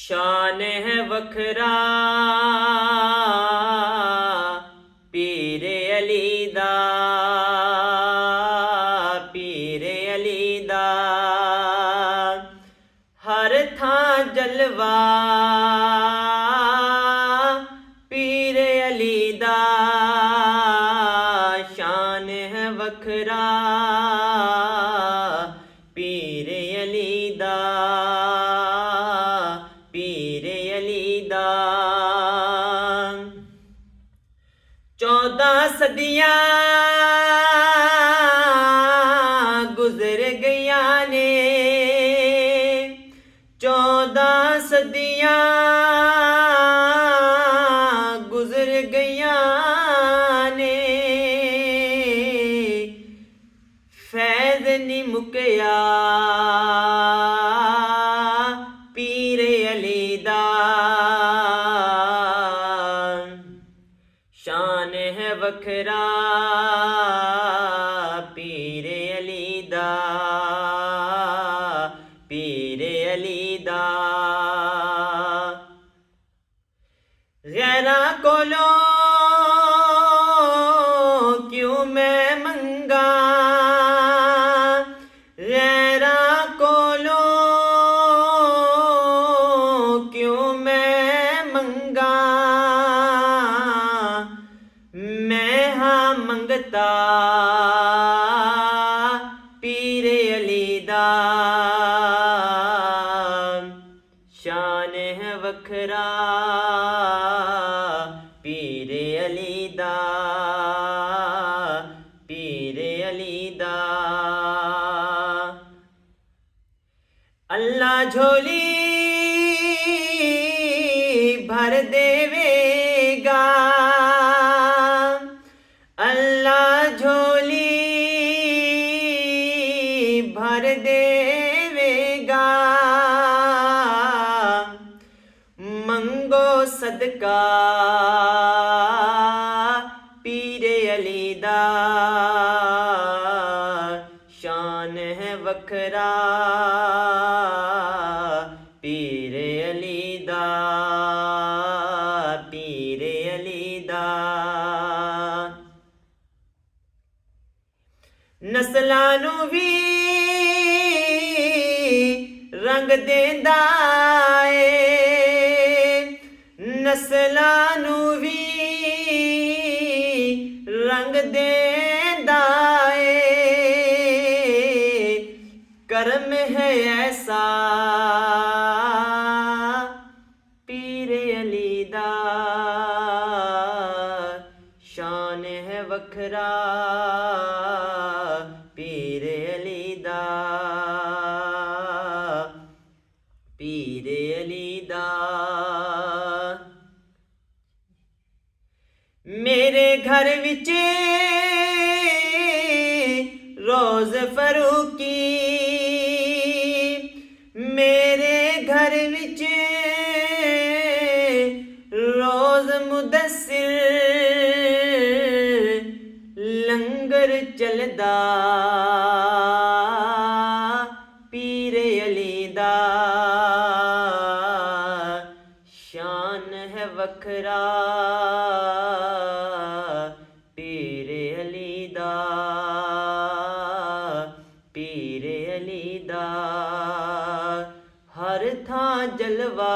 शान है वखरा पीरे अली दा, पीरे अली दा हर थां जलवा पीरे अली दा। शान है वखरा पीरे अली दा, पीरे अली दा। 14 सदियां गुजर गया ने, 14 सदियां गुजर गया ने, फैज़ नी मुकया पीरे अली दा। शान है वखरा पीरे अली दा, पीरे अली दा। गैरा कोलो क्यों मैं मंगा, गैरा कोलो क्यों मैं मंगा। मैं हाँ मंगता पीरे अली दा। शान है वखरा पीरे अली दा, पीरे अली दा। अल्लाह झोली भर देवेगा, अल्लाह झोली भर देवेगा। मंगो सदका पीरे अली दा। शान है वखरा पीरे अली दा, पीरे अली दा। नस्लां नूं वी रंग देंदा ए, नस्लां नूं वी रंग देंदा ए। कर्म है ऐसा पीरे अली दा। शान है वखरा पीरे अली दा, पीरे अली दा। मेरे घर विच रोज फरूकी, मेरे घर विच रोज मुदस्सिर लंगर चलदा पीरे अली दा। शान है वखरा पीरे अली दा, पीरे अली दा हर थां जलवा